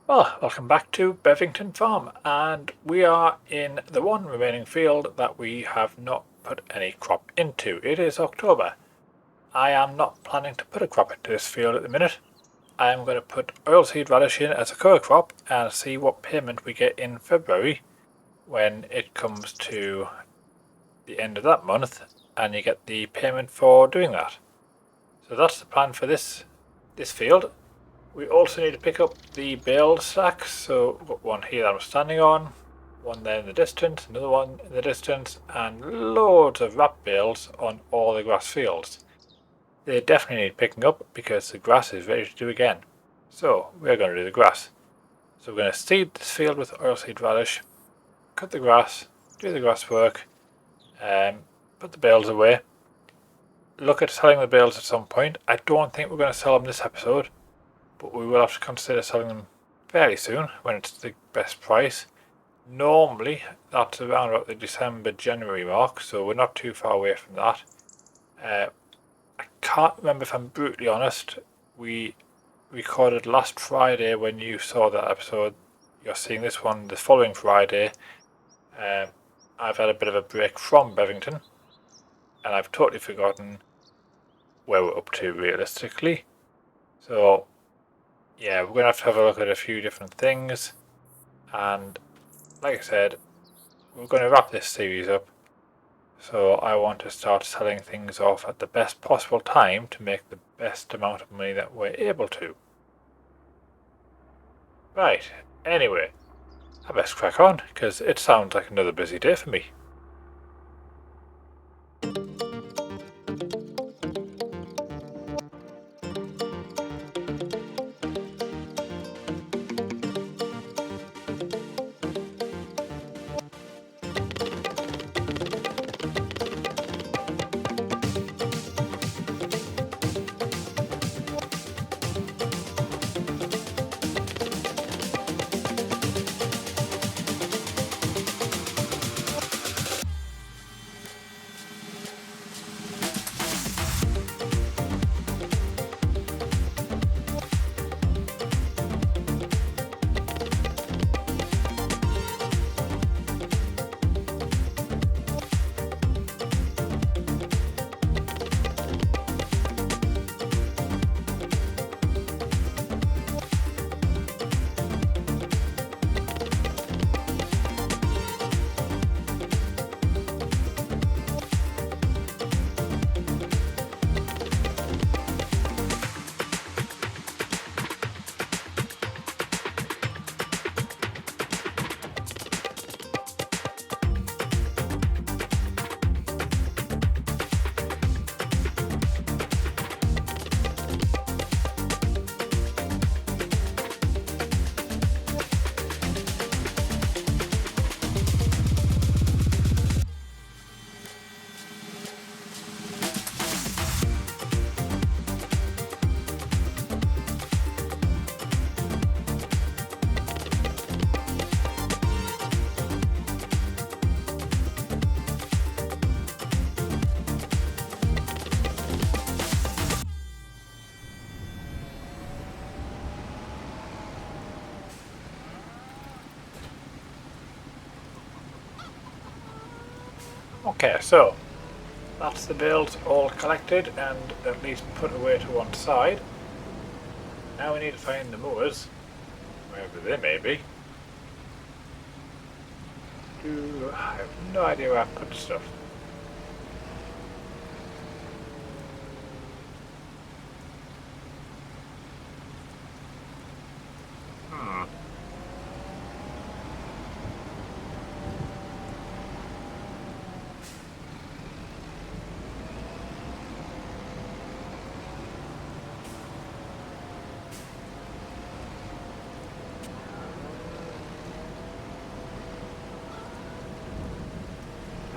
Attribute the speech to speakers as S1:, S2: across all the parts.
S1: Well, welcome back to Bevington Farm, and we are in the one remaining field that we have not put any crop into. It is October. I am not planning to put a crop into this field at the minute. I am going to put oilseed radish in as a cover crop and see what payment we get in February when it comes to the end of that month and you get the payment for doing that. So that's the plan for this field. We also need to pick up the bale sacks, so we've got one here that I'm standing on, one there in the distance, another one in the distance, and loads of wrap bales on all the grass fields. They definitely need picking up because the grass is ready to do again. So we're going to do the grass. So we're going to seed this field with oilseed radish, cut the grass, do the grass work, put the bales away, look at selling the bales at some point. I don't think we're going to sell them this episode, but we will have to consider selling them fairly soon when it's the best price. Normally that's around about the December-January mark, so we're not too far away from that. I can't remember, if I'm brutally honest. We recorded last Friday. When you saw that episode, you're seeing this one the following Friday. I've had a bit of a break from Bevington and I've totally forgotten where we're up to realistically. So yeah, we're going to have a look at a few different things, and like I said, we're going to wrap this series up, so I want to start selling things off at the best possible time to make the best amount of money that we're able to. Right, anyway, I best crack on, because it sounds like another busy day for me. Okay, so that's the bales all collected and at least put away to one side. Now we need to find the mowers, wherever they may be. I have no idea where I put stuff.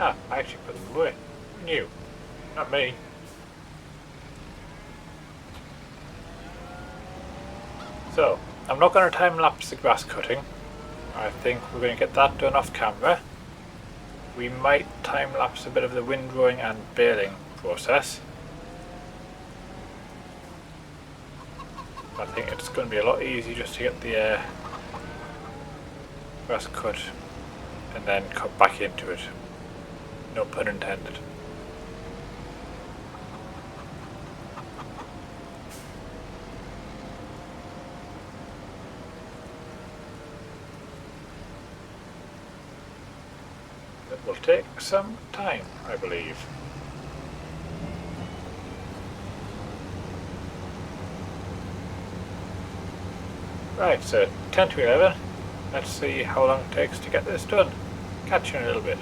S1: Ah, I actually put them away. Who knew? Not me. So, I'm not going to time lapse the grass cutting. I think we're going to get that done off camera. We might time lapse a bit of the windrowing and baling process. I think it's going to be a lot easier just to get the grass cut and then cut back into it. No pun intended. It will take some time, I believe. Right, so 10 to 11. Let's see how long it takes to get this done. Catch you in a little bit.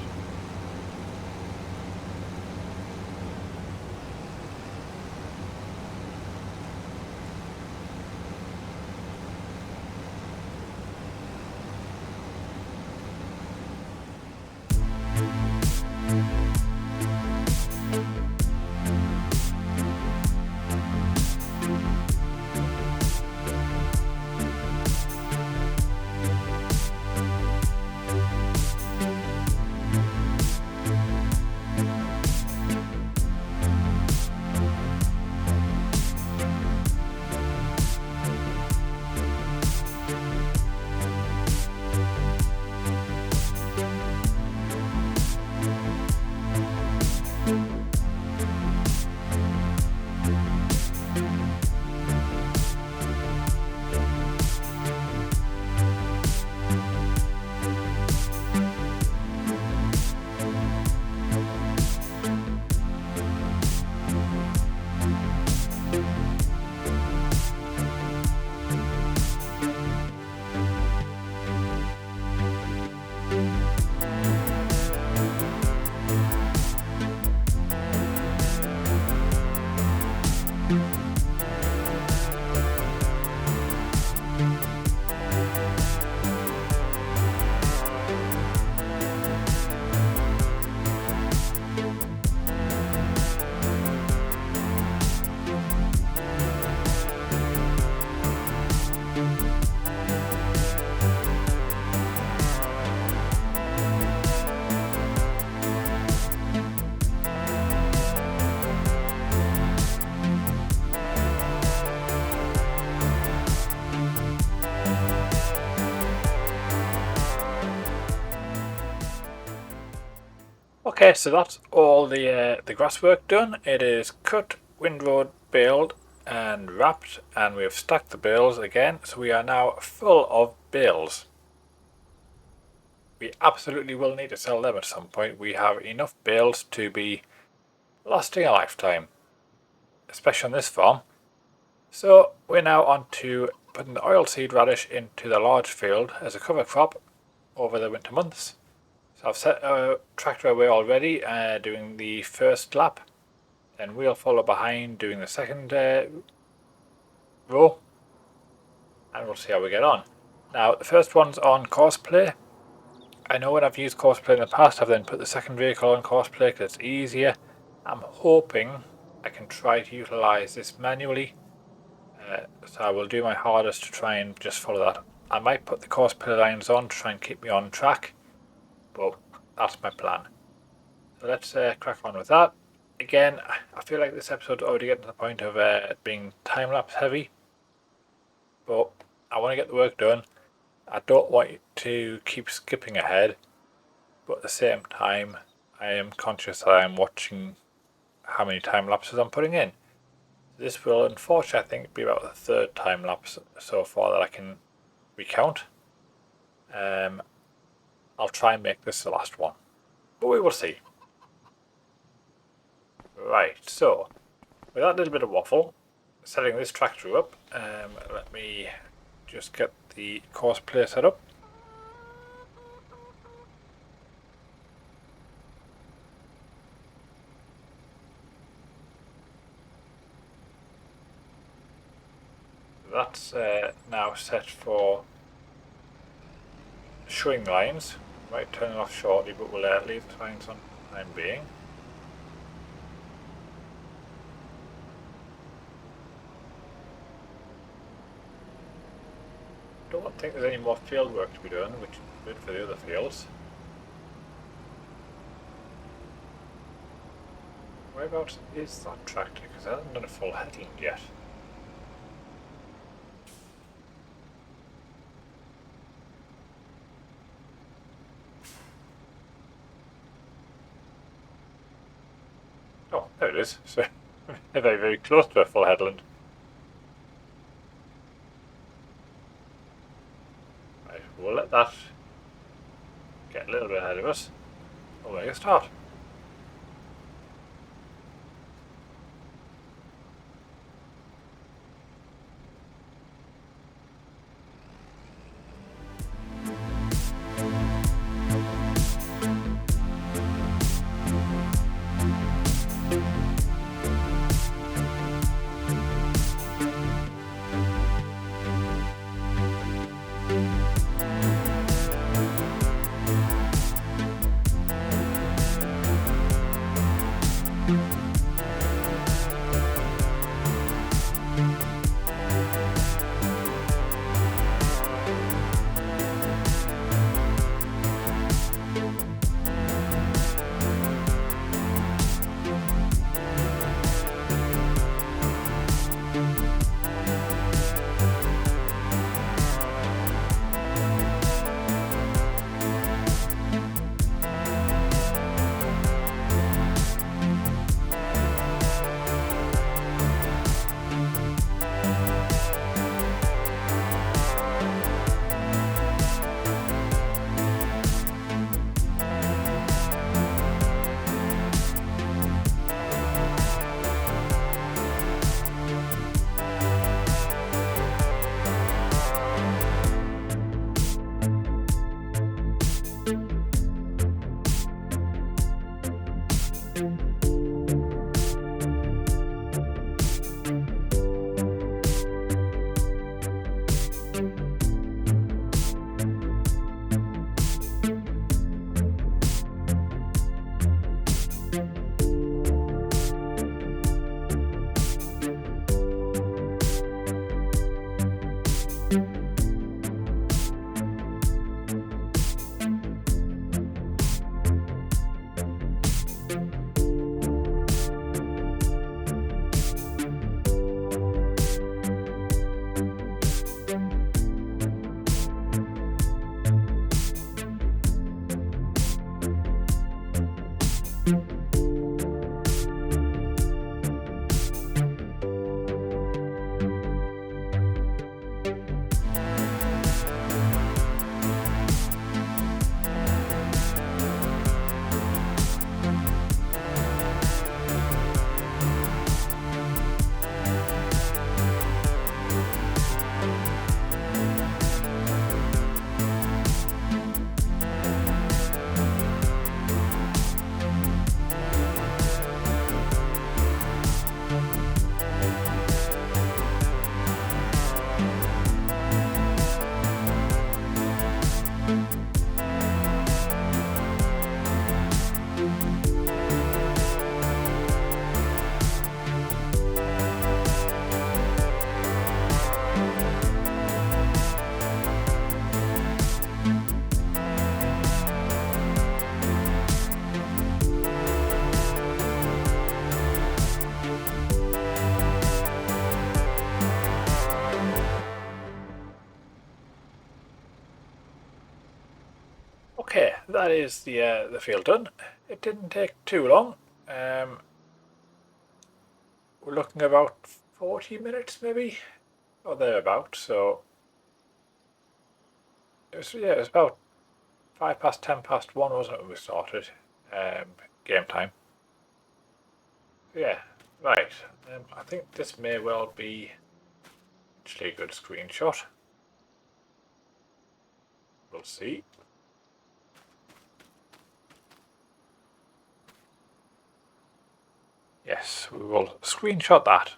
S1: Okay, so that's all the grass work done. It is cut, windrowed, baled and wrapped, and we have stacked the bales again, so we are now full of bales. We absolutely will need to sell them at some point. We have enough bales to be lasting a lifetime, especially on this farm. So we're now on to putting the oilseed radish into the large field as a cover crop over the winter months. So I've set a tractor away already, doing the first lap, then we'll follow behind doing the second row, and we'll see how we get on. Now the first one's on courseplay. I know when I've used courseplay in the past, I've then put the second vehicle on courseplay because it's easier. I'm hoping I can try to utilise this manually, so I will do my hardest to try and just follow that. I might put the courseplay lines on to try and keep me on track, but that's my plan. So let's crack on with that. Again, I feel like this episode's already getting to the point of being time-lapse heavy, but I want to get the work done. I don't want to keep skipping ahead, but at the same time I am conscious that I am watching how many time lapses I'm putting in. This will unfortunately, I think, be about the third time lapse so far that I can recount. I'll try and make this the last one, but we will see. Right, so with that little bit of waffle, setting this tractor up, let me just get the courseplay set up. That's now set for showing lines. Might turn it off shortly, but we'll leave the lines on for the time being. Don't think there's any more field work to be done, which is good for the other fields. Whereabouts is that tractor? Because it hasn't done a full headland yet. Oh, there it is. So very, very close to a full headland. Right, we'll let that get a little bit ahead of us. We'll make a start. Okay, that is the field done. It didn't take too long. We're looking about 40 minutes maybe, or thereabout. So it was about 1:05, 1:50, wasn't it, when we started game time. Yeah, right. I think this may well be actually a good screenshot. We'll see. Yes, we will screenshot that.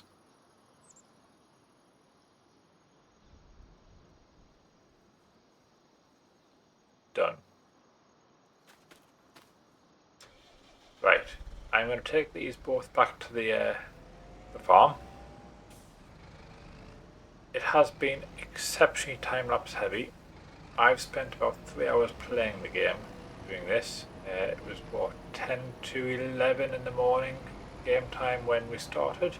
S1: Done. Right, I'm going to take these both back to the farm. It has been exceptionally time-lapse heavy. I've spent about 3 hours playing the game doing this. It was what, 10 to 11 in the morning game time when we started.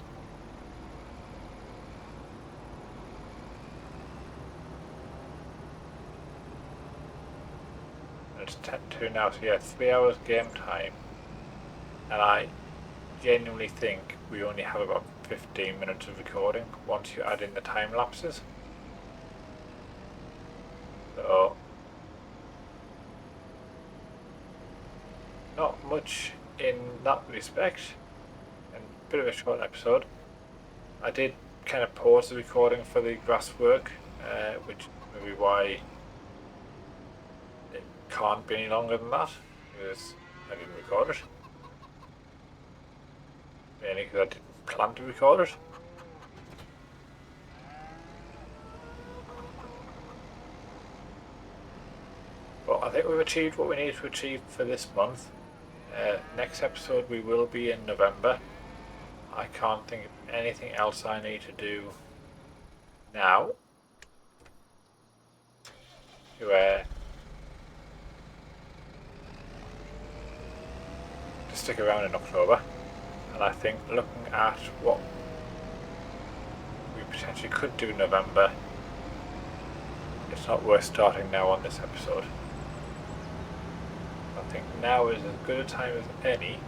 S1: And it's 10 to now, so yeah, 3 hours game time. And I genuinely think we only have about 15 minutes of recording once you add in the time lapses. So, not much in that respect, and a bit of a short episode. I did kind of pause the recording for the grass work, which may be why it can't be any longer than that, because I didn't record it. Mainly because I didn't plan to record it. But I think we've achieved what we need to achieve for this month. Next episode we will be in November. I can't think of anything else I need to do now to stick around in October. And I think looking at what we potentially could do in November, it's not worth starting now on this episode. I think now is as good a time as any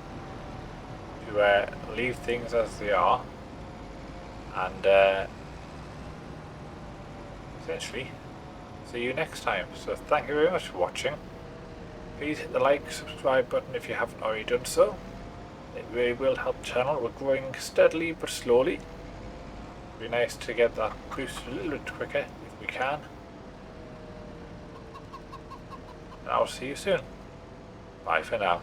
S1: to leave things as they are and essentially see you next time. So thank you very much for watching. Please hit the like, subscribe button if you haven't already done so. It really will help the channel. We're growing steadily but slowly. It'd be nice to get that boost a little bit quicker if we can. And I'll see you soon. Bye for now.